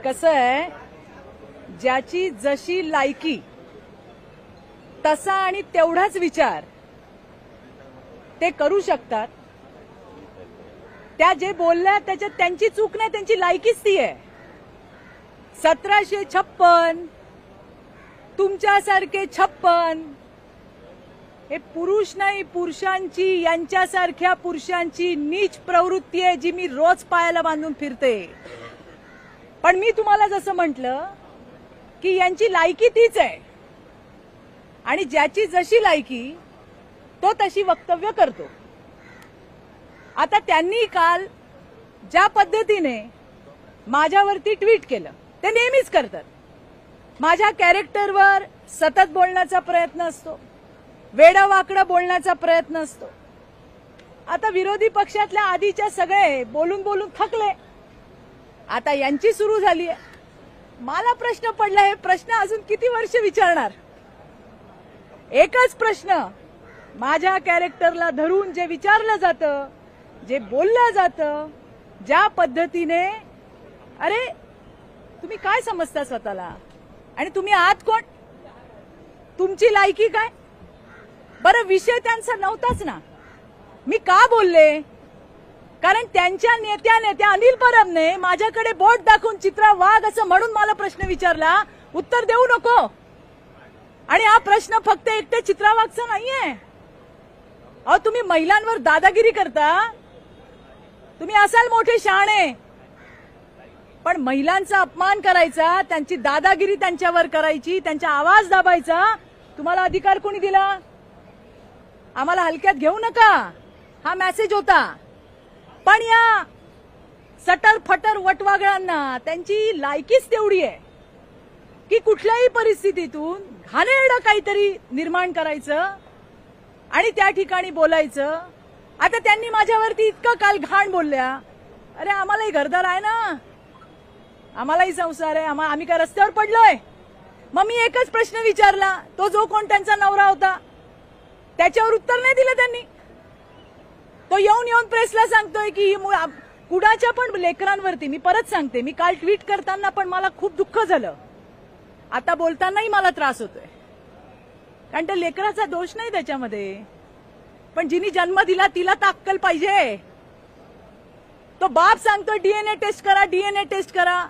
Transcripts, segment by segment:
कसं आहे, ज्याची जशी लायकी तसा आणि तेवढाच विचार ते करू शकतात. त्या जे बोलल्या त्याच्यात त्यांची चूक नाही, त्यांची लायकीच ती आहे. 1756 तुमच्यासारखे 56 हे पुरुष नाही, पुरुषांची, यांच्यासारख्या पुरुषांची नीच प्रवृत्ती आहे जी मी रोज पायाला बांधून फिरते. पण मी तुम्हाला जसं म्हटलं की यांची लायकी तीच आहे आणि ज्याची जशी लायकी तो तशी वक्तव्य करतो. आता त्यांनी काल ज्या पद्धतीने माझ्यावरती ट्विट केलं ते नेहमीच करतात. माझ्या कॅरेक्टरवर सतत बोलण्याचा प्रयत्न असतो, वेडावाकडं बोलण्याचा प्रयत्न असतो. आता विरोधी पक्षातल्या आधीच्या सगळे बोलून बोलून थकले, आता यांची सुरू झाली आहे. मला प्रश्न पडला, हे प्रश्न अजून किती वर्ष विचारणार? एकच प्रश्न, माझ्या कॅरेक्टरला धरून जे विचारलं जातं, जे बोललं जातं, ज्या पद्धतीने, अरे तुम्ही काय समजता स्वतःला आणि तुम्ही आहात कोण? तुमची लायकी काय? बरं, विषय त्यांचा नव्हताच ना. मी का बोलले? कारण त्यांच्या नेत्या अनिल परबने माझ्याकडे बोट दाखवून चित्रा वाघ असं म्हणून मला प्रश्न विचारला. उत्तर देऊ नको. आणि हा प्रश्न फक्त एकटे चित्रा वाघचा नाहीये. अहो, तुम्ही महिलांवर दादागिरी करता, तुम्ही असाल मोठे शहाणे, पण महिलांचा अपमान करायचा, त्यांची दादागिरी त्यांच्यावर करायची, त्यांचा आवाज दाबायचा तुम्हाला अधिकार कोणी दिला? आम्हाला हलक्यात घेऊ नका, हा मेसेज होता. पण या सटर फटर वटवागळांना त्यांची लायकीच तेवढी आहे की कुठल्याही परिस्थितीतून घाणेरडं काहीतरी निर्माण करायचं आणि त्या ठिकाणी बोलायचं. आता त्यांनी माझ्यावरती इतकं काल घाण बोलल्या. अरे, आम्हालाही घरदार आहे ना, आम्हालाही संसार आहे, आम्ही काय रस्त्यावर पडलोय? मग मी एकच प्रश्न विचारला, तो जो कोण त्यांचा नवरा होता त्याच्यावर उत्तर नाही दिलं त्यांनी. तो येऊन प्रेसला सांगतोय की कुणाच्या पण लेकरांवरती, मी परत सांगते, मी काल ट्विट करताना पण मला खूप दुःख झालं, आता बोलतानाही मला त्रास होतोय, कारण त्या लेकराचा दोष नाही त्याच्यामध्ये. पण जिनी जन्म दिला तिला तर अक्कल पाहिजे. तो बाप सांगतो डीएनए टेस्ट करा, डीएनए टेस्ट करा.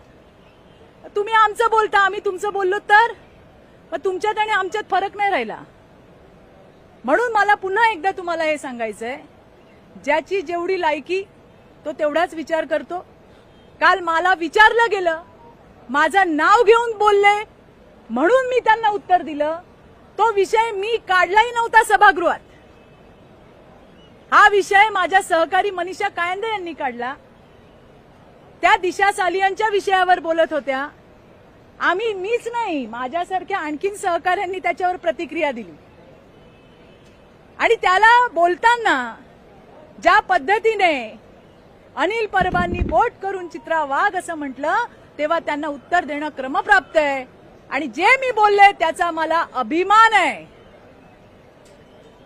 तुम्ही आमचं बोलता, आम्ही तुमचं बोललो तर मग तुमच्यात आणि आमच्यात फरक नाही राहिला. म्हणून मला पुन्हा एकदा तुम्हाला हे सांगायचंय, ज्याची जेवढी लायकी तो तेवढाच विचार करतो. काल मला विचारलं गेलं, माझं नाव घेऊन बोलले म्हणून मी त्यांना उत्तर दिलं. तो विषय मी काढलाही नव्हता सभागृहात. हा विषय माझ्या सहकारी मनीषा कायंदे यांनी काढला. त्या दिशा सालियांच्या विषयावर बोलत होत्या. मीच नाही, माझ्यासारख्या आणखीन सहकाऱ्यांनी त्याच्यावर प्रतिक्रिया दिली. आणि त्याला बोलताना ज्या पद्धतीने अनिल परबांनी बोट करून चित्रा वाघ असं म्हटलं, तेव्हा त्यांना उत्तर देणं क्रमप्राप्त आहे. आणि जे मी बोलले त्याचा मला अभिमान आहे.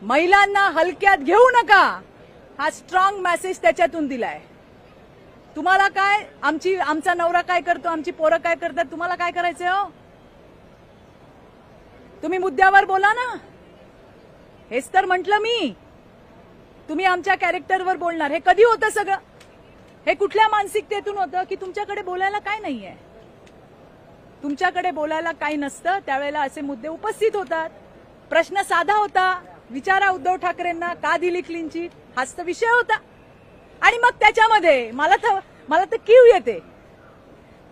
महिलांना हलक्यात घेऊ नका, हा स्ट्रॉंग मेसेज त्याच्यातून दिलाय. तुम्हाला काय, आमचा नवरा काय करतो, आमची पोरं काय करतात, तुम्हाला काय करायचंय? हो, तुम्ही मुद्द्यावर बोला ना. हेच तर म्हटलं मी, तुम्ही आमच्या कॅरेक्टरवर बोलणार. हे कधी होतं सगळं? हे कुठल्या मानसिकतेतून होतं की तुमच्याकडे बोलायला काय नाहीये? तुमच्याकडे बोलायला काही नसतं, त्यावेळेला असे मुद्दे उपस्थित होतात. प्रश्न साधा होता, विचारा उद्धव ठाकरेंना का दिली क्लीन चिट, हाच तर विषय होता. आणि मग त्याच्यामध्ये मला तर कीव येते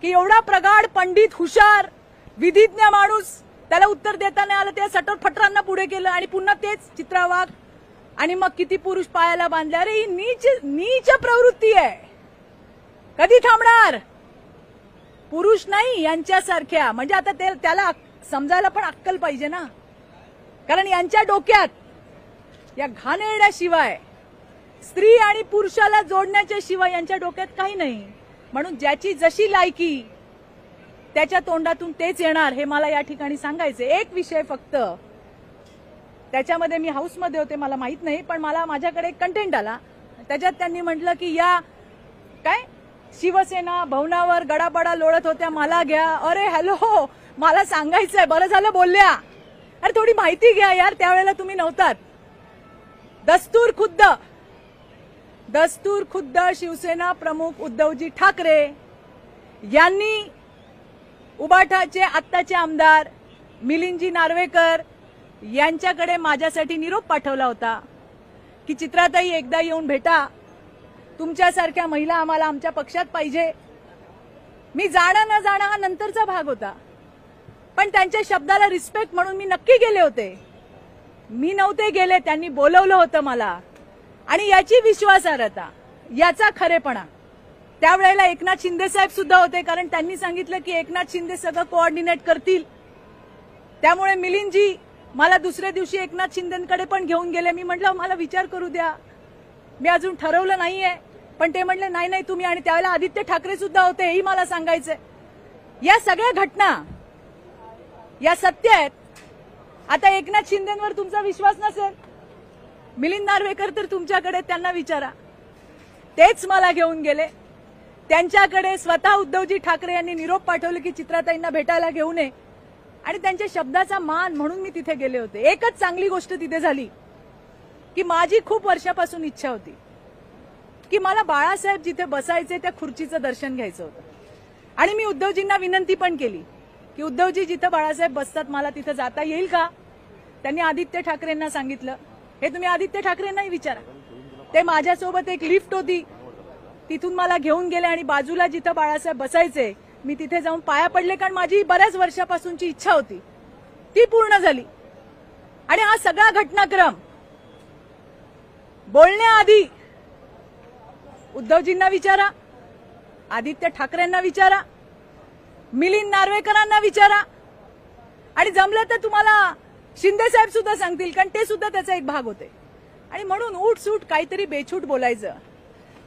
की एवढा प्रगाढ पंडित, हुशार, विधिज्ञ माणूस, त्याला उत्तर देता नाही आलं, त्या सटर फटरांना पुढे केलं आणि पुन्हा तेच चित्रा वाघ. आणि मग किती पुरुष पायाला बांधले. अरे, ही नीच प्रवृत्ती आहे. कधी थांबणार? पुरुष नाही, यांच्यासारख्या. म्हणजे आता त्याला समजायला पण अक्कल पाहिजे ना, कारण यांच्या डोक्यात या घाणेरड्या शिवाय, स्त्री आणि पुरुषाला जोडण्याच्या शिवाय यांच्या डोक्यात काही नाही. म्हणून ज्याची जशी लायकी त्याच्या तोंडातून तेच येणार, हे मला या ठिकाणी सांगायचे. एक विषय फक्त, त्याच्यामध्ये मी हाऊसमध्ये होते, मला माहित नाही, पण मला माझ्याकडे कंटेंट आला. त्याच्यात त्यांनी म्हटलं की या काय शिवसेना भवनावर गडाबडा लोळत होत्या, मला घ्या. अरे हॅलो, मला सांगायचंय, बरं झालं बोलल्या. अरे थोडी माहिती घ्या यार, त्यावेळेला तुम्ही नव्हतात. दस्तूर खुद्द शिवसेना प्रमुख उद्धवजी ठाकरे यांनी उबाठाचे आत्ताचे आमदार मिलिंदजी नार्वेकर यांच्याकडे माझ्यासाठी निरोप पाठवला होता की चित्राताई एकदा येऊन भेटा, तुमच्यासारख्या महिला आम्हाला आमच्या पक्षात पाहिजे. मी जाणं न जाणं हा नंतरचा भाग होता, पण त्यांच्या शब्दाला रिस्पेक्ट म्हणून मी नक्की गेले होते. मी नव्हते गेले, त्यांनी बोलवलं होतं मला. आणि याची विश्वासार्हता, याचा खरेपणा, त्यावेळेला एकनाथ शिंदे साहेब सुद्धा होते, कारण त्यांनी सांगितलं की एकनाथ शिंदे सगळं कोऑर्डिनेट करतील. त्यामुळे मिलिंदजी मला दुसऱ्या दिवशी एकनाथ शिंदेकडे पण घेऊन गेले. मी म्हटलं मला विचार करू द्या, मी अजून ठरवलं नाहीये. पण ते म्हटले नाही नाही तुम्ही, आणि त्यावेळेला आदित्य ठाकरे सुद्धा होते, हेही मला सांगायचंय. या सगळ्या घटना या सत्य आहेत. आता एकनाथ शिंदेवर तुमचा विश्वास नसेल, मिलिंद नार्वेकर तर तुमच्याकडे, त्यांना विचारा. तेच मला घेऊन गेले. त्यांच्याकडे स्वतः उद्धवजी ठाकरे यांनी निरोप पाठवले की चित्राताईंना भेटायला घेऊन ये, आणि त्यांच्या शब्दाचा मान म्हणून मी तिथे गेले होते. एकच चांगली गोष्ट तिथे झाली की माझी खूप वर्षापासून इच्छा होती की मला बाळासाहेब जिथे बसायचे त्या खुर्चीचं दर्शन घ्यायचं होतं. आणि मी उद्धवजींना विनंती पण केली की उद्धवजी जिथे बाळासाहेब बसतात मला तिथे जाता येईल का. त्यांनी आदित्य ठाकरेंना सांगितलं. हे तुम्ही आदित्य ठाकरेंनाही विचारा. ते माझ्यासोबत एक लिफ्ट होती, तिथून मला घेऊन गेले आणि बाजूला जिथं बाळासाहेब बसायचे मी तिथे जाऊन पाया पडले, कारण माझी बऱ्याच वर्षापासूनची इच्छा होती, ती पूर्ण झाली. आणि हा सगळा घटनाक्रम बोलण्याआधी उद्धवजींना विचारा, आदित्य ठाकरेंना विचारा, मिलिंद नार्वेकरांना विचारा, आणि जमलं तर तुम्हाला शिंदे साहेब सुद्धा सांगतील, कारण ते सुद्धा त्याचा एक भाग होते. आणि म्हणून उठसूट काहीतरी बेछूट बोलायचं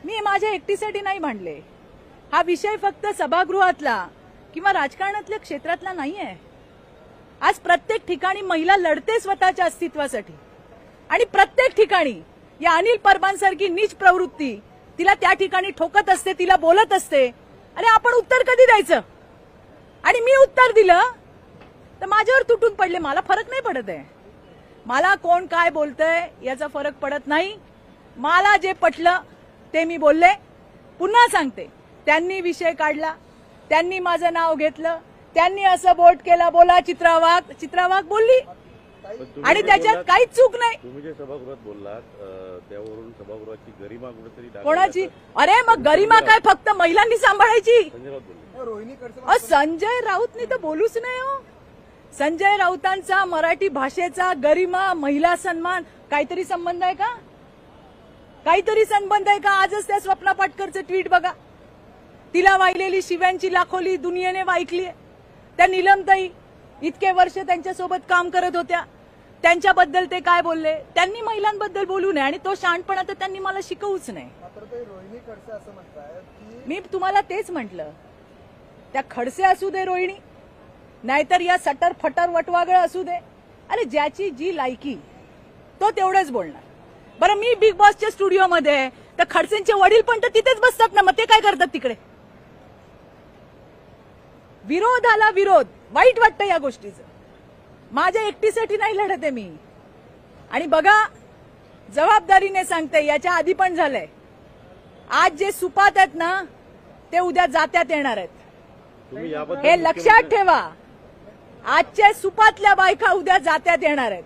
मी माझ्या एकटीसाठी नाही मांडले. हा विषय फक्त सभागृहातला किंवा राजकारणातल्या क्षेत्रातला नाहीये. आज प्रत्येक ठिकाणी महिला लढते स्वतःच्या अस्तित्वासाठी, आणि प्रत्येक ठिकाणी या अनिल परबांसारखी नीच प्रवृत्ती तिला त्या ठिकाणी ठोकत असते, तिला बोलत असते. अरे आपण उत्तर कधी द्यायचं. आणि मी उत्तर दिलं तर माझ्यावर तुटून पडले. मला फरक नाही पडत आहे, मला कोण काय बोलतंय याचा फरक पडत नाही. मला जे पटलं ते मी बोलले. पुन्हा सांगते, त्यांनी विषय काढला, त्यांनी माझं नाव घेतलं, त्यांनी असं बोट केलं, बोला चित्रा वाघ बोलली, आणि त्याच्यात काहीच चूक नाही. तुम्ही जे सभागृहात बोललात त्यावरून सभागृहाची गरिमा कुठेतरी कोणाची. अरे मग गरिमा काय फक्त महिलांनी सांभाळायची. संजय राऊतनी तर बोलूच नाही हो. संजय राऊतांचा मराठी भाषेचा गरिमा, महिला सन्मान काहीतरी संबंध आहे का. काहीतरी संबंध आहे का. आजच त्या स्वप्ना पाटकरचं ट्विट बघा, तिला वाहिलेली शिव्यांची लाखोली दुनियेने वाईकली. त्या नीलमताई इतके वर्ष त्यांच्यासोबत काम करत होत्या, त्यांच्याबद्दल ते काय बोलले. त्यांनी महिलांबद्दल बोलू नये, आणि तो शहाणपणा तर त्यांनी मला शिकवूच नाही. मी तुम्हाला तेच म्हटलं, त्या खडसे असू दे रोहिणी, नाहीतर या सटर फटर वटवागळ असू दे. अरे ज्याची जी लायकी तो तेवढंच बोलणार. बरं मी बिग बॉसच्या स्टुडिओमध्ये, तर खडसेंचे वडील पण तर तिथेच बसतात ना, मग ते काय करतात तिकडे. विरोधाला विरोध, वाईट वाटतं या गोष्टीचं. माझ्या एकटीसाठी नाही लढत आहे मी. आणि बघा, जबाबदारीने सांगते, याच्या आधी पण झालंय. आज जे सुपात आहेत ना ते उद्या जात्यात येणार आहेत, हे लक्षात ठेवा. आजच्या सुपातल्या बायका उद्या जात्यात येणार आहेत,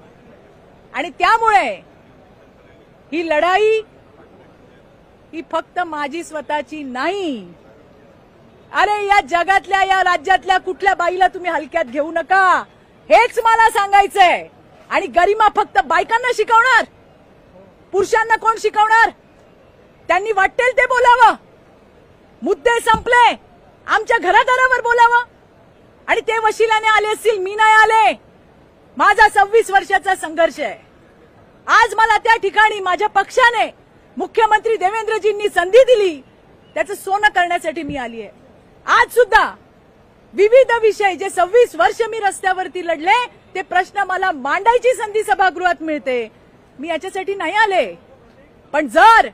आणि त्यामुळे ही लढाई ही फक्त माझी स्वतःची नाही. अरे या जगातल्या, या राज्यातल्या कुठल्या बाईला तुम्ही हलक्यात घेऊ नका, हेच मला सांगायचंय. आणि गरिमा फक्त बायकांना शिकवणार, पुरुषांना कोण शिकवणार. त्यांनी वाटेल ते बोलावं, मुद्दे संपले, आमच्या घराघरावर बोलावं. आणि ते वशिलाने आले असतील, मी नाही आले. माझा 26 वर्षाचा संघर्ष आहे. आज मला त्या ठिकाणी माझ्या पक्षाने, मुख्यमंत्री देवेंद्रजींनी संधी दिली, त्याचं सोनं करण्यासाठी मी आली आहे. आज सुद्धा विविध विषय जे 26 वर्ष मी रस्त्यावरती लढले, ते प्रश्न मला मांडायची संधी सभागृहात मिळते. मी याच्यासाठी नाही आले. पण जर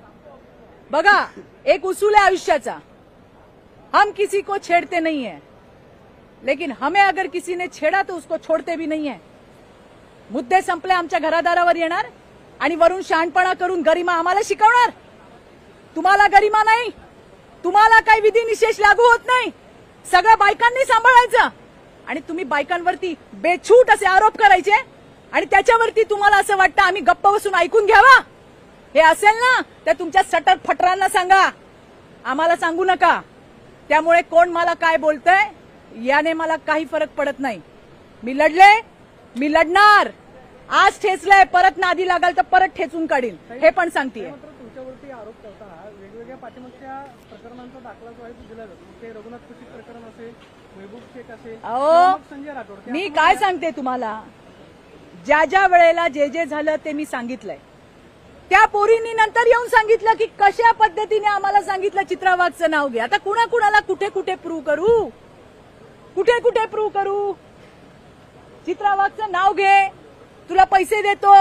बघा, एक उसूल आहे आयुष्याचा, हम किसी को छेड़ते नहीं है, लेकिन हमें अगर किसी ने छेड़ा तो उसको छोड़ते भी नहीं है. मुद्दे संपले आमच्या घरादारावर येणार आणि वरून शहाणपणा करून गरिमा आम्हाला शिकवणार. तुम्हाला गरिमा नाही, तुम्हाला काही विधिनिषेध लागू होत नाही. सगळं बायकांनी सांभाळायचं आणि तुम्ही बायकांवरती बेछूट असे आरोप करायचे आणि त्याच्यावरती तुम्हाला असं वाटतं आम्ही गप्प बसून ऐकून घ्यावा. हे असेल ना तर तुमच्या सटर फटरांना सांगा, आम्हाला सांगू नका. त्यामुळे कोण मला काय बोलतंय याने मला काही फरक पडत नाही. मी लढले, मी लढणार. आज ठेचलंय, परत नादी लागाल तर परत ठेचून काढील, हे पण सांगतेय. मात्र तुमच्यावरती आरोप करताना वेगवेगळ्या पाठीमागच्या प्रकरणांचा दाखला जो आहे तो दिला जातो. ते रघुनाथ कुशीक प्रकरण असेल, महबूब शेख असेल, अहो, संजय राठोड. मी काय सांगते तुम्हाला, ज्या ज्या वेळेला जे जे झालं ते मी सांगितलंय. त्या पोरींनी नंतर येऊन सांगितलं की कशा पद्धतीने आम्हाला सांगितलं चित्रा वाघचं नाव घे. आता कुणाकुणाला कुठे कुठे प्रूव्ह करू, कुठे कुठे प्रूव्ह करू. चित्रा वाघचं नाव घे, तुला पैसे देतो,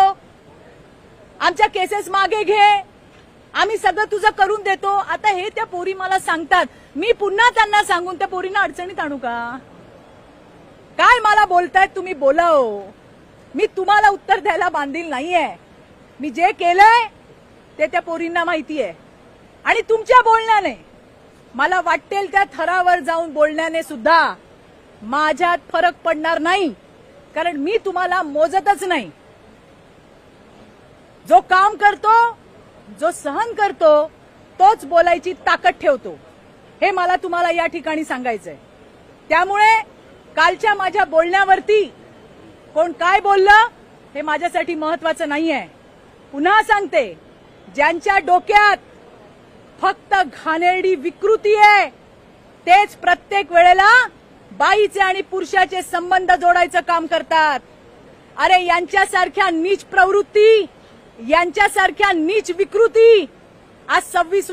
आमच्या केसेस मागे घे, आम्ही सगळं तुझं करून देतो. आता हे त्या पोरी मला सांगतात, मी पुन्हा त्यांना सांगून त्या पोरींना अडचणीत आणू का? काय मला बोलतायत तुम्ही बोलाव, मी तुम्हाला उत्तर द्यायला बांधील नाहीये. मी जे केलंय ते त्या पोरींना माहितीये आणि तुमच्या बोलण्याने, मला वाटेल त्या थरावर जाऊन बोलण्याने सुद्धा माझ्यात फरक पडणार नाही, कारण मी तुम्हाला मोजतच नाही. जो काम करतो, जो सहन करतो, तोच बोलायची ताकद ठेवतो, हे मला तुम्हाला या ठिकाणी सांगायचंय. त्यामुळे कालच्या माझ्या बोलण्यावरती कोण काय बोललं हे माझ्यासाठी महत्वाचं नाहीये. पुन्हा सांगते, ज्यांच्या डोक्यात फक्त घाणेरडी विकृती आहे तेच प्रत्येक वेळेला बाईचे आणि पुरुषाचे संबंध जोडायचं काम करतात. अरे यांच्यासारख्या नीच प्रवृत्ती, यांच्यासारख्या नीच विकृती आज 26